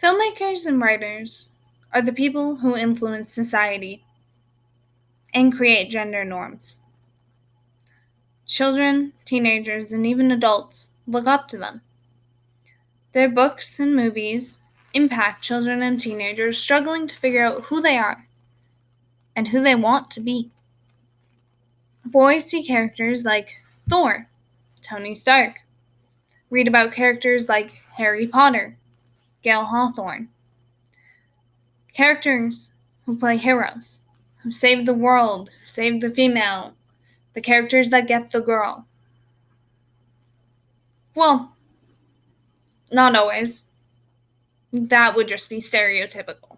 Filmmakers and writers are the people who influence society and create gender norms. Children, teenagers, and even adults look up to them. Their books and movies impact children and teenagers struggling to figure out who they are and who they want to be. Boys see characters like Thor, Tony Stark, read about characters like Harry Potter, Gale Hawthorne, characters who play heroes, who save the world, who save the female, the characters that get the girl. Well, not always. That would just be stereotypical.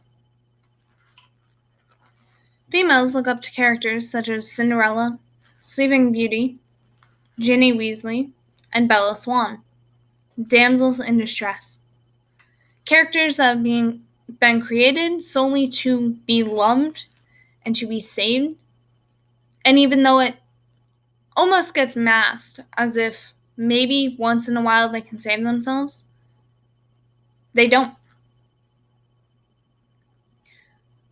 Females look up to characters such as Cinderella, Sleeping Beauty, Ginny Weasley, and Bella Swan, damsels in distress. Characters that have been created solely to be loved and to be saved, and even though it almost gets masked as if maybe once in a while they can save themselves, they don't.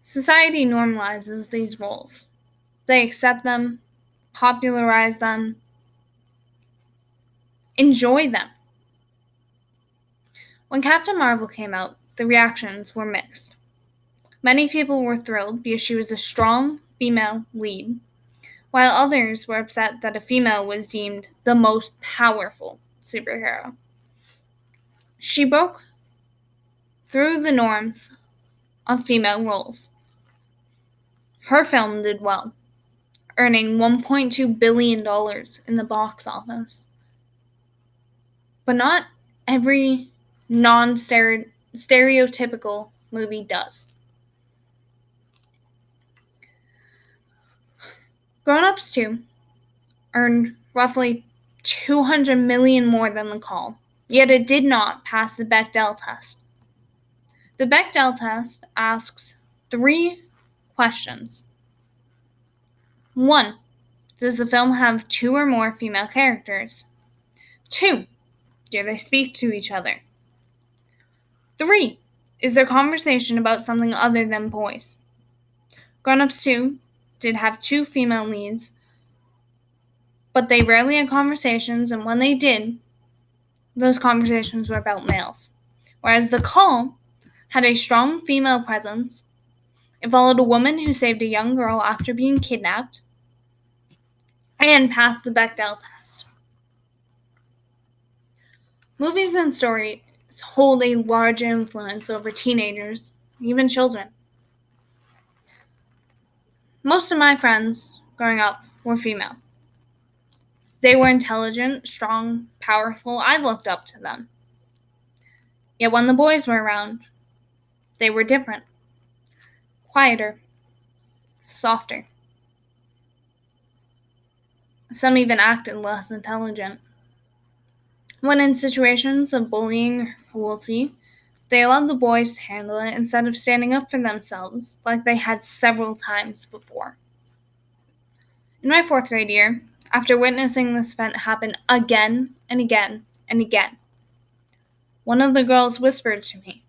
Society normalizes these roles. They accept them, popularize them, enjoy them. When Captain Marvel came out, the reactions were mixed. Many people were thrilled because she was a strong female lead, while others were upset that a female was deemed the most powerful superhero. She broke through the norms of female roles. Her film did well, earning $1.2 billion in the box office. But not every non-stereotypical movie does. Grown Ups 2 earned roughly $200 million more than The Call, yet it did not pass the Bechdel test. The Bechdel test asks 3 questions. 1. Does the film have 2 or more female characters? 2. Do they speak to each other? 3. Is there conversation about something other than boys? Grown Ups 2 did have 2 female leads, but they rarely had conversations, and when they did, those conversations were about males. Whereas The Call had a strong female presence. It followed a woman who saved a young girl after being kidnapped and passed the Bechdel test. Movies and stories hold a large influence over teenagers, even children. Most of my friends growing up were female. They were intelligent, strong, powerful. I looked up to them. Yet when the boys were around, they were different. Quieter, softer. Some even acted less intelligent. When in situations of bullying or cruelty, they allowed the boys to handle it instead of standing up for themselves like they had several times before. In my 4th grade year, after witnessing this event happen again and again and again, one of the girls whispered to me,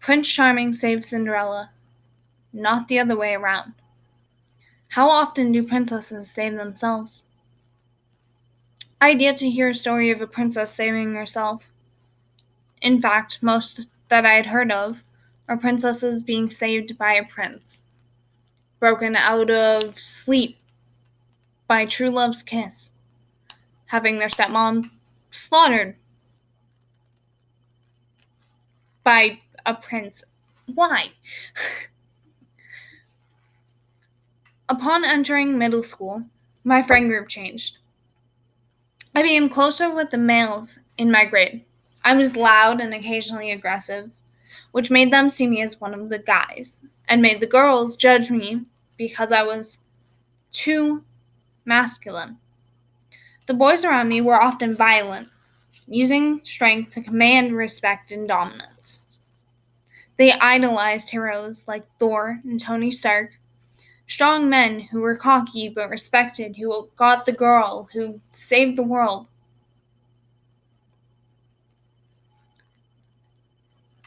"Prince Charming saved Cinderella, not the other way around." How often do princesses save themselves? I'd yet to hear a story of a princess saving herself. In fact, most that I had heard of are princesses being saved by a prince, broken out of sleep by true love's kiss, having their stepmom slaughtered by a prince. Why? Upon entering middle school, my friend group changed. I became closer with the males in my grade. I was loud and occasionally aggressive, which made them see me as one of the guys, and made the girls judge me because I was too masculine. The boys around me were often violent, using strength to command respect and dominance. They idolized heroes like Thor and Tony Stark, strong men who were cocky but respected, who got the girl, who saved the world.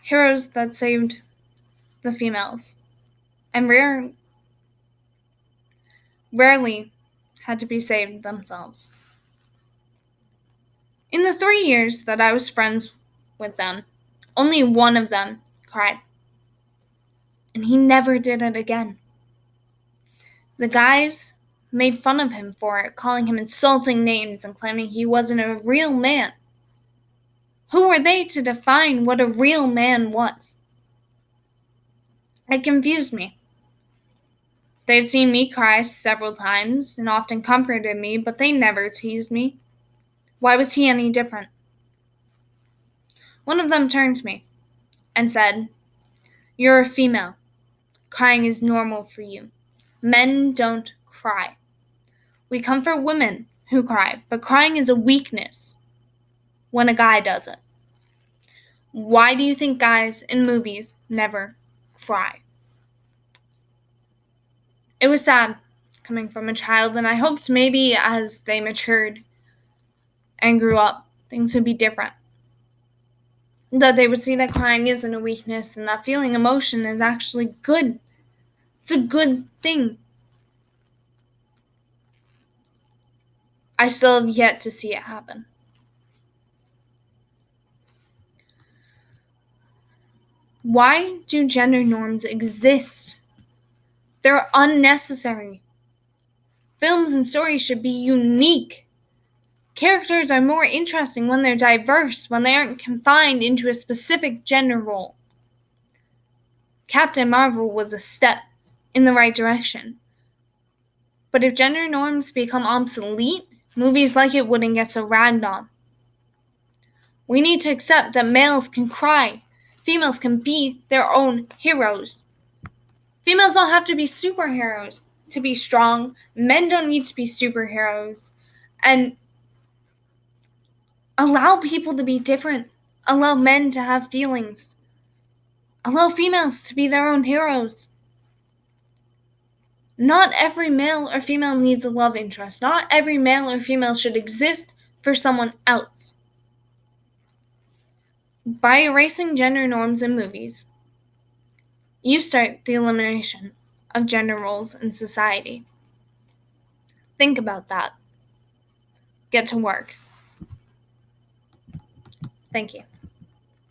heroes that saved the females, and rarely had to be saved themselves. In the 3 years that I was friends with them, only one of them cried. And he never did it again. The guys made fun of him for it, calling him insulting names and claiming he wasn't a real man. Who were they to define what a real man was? It confused me. They'd seen me cry several times and often comforted me, but they never teased me. Why was he any different? One of them turned to me and said, "You're a female. Crying is normal for you. Men don't cry. We comfort women who cry, but crying is a weakness when a guy does it. Why do you think guys in movies never cry?" It was sad coming from a child, and I hoped maybe as they matured and grew up, things would be different. That they would see that crying isn't a weakness and that feeling emotion is actually good. It's a good thing. I still have yet to see it happen. Why do gender norms exist? They're unnecessary. Films and stories should be unique. Characters are more interesting when they're diverse, when they aren't confined into a specific gender role. Captain Marvel was a step in the right direction. But if gender norms become obsolete, movies like it wouldn't get so ragged on. We need to accept that males can cry. Females can be their own heroes. Females don't have to be superheroes to be strong. Men don't need to be superheroes. And allow people to be different. Allow men to have feelings. Allow females to be their own heroes. Not every male or female needs a love interest. Not every male or female should exist for someone else. By erasing gender norms in movies, you start the elimination of gender roles in society. Think about that. Get to work. Thank you.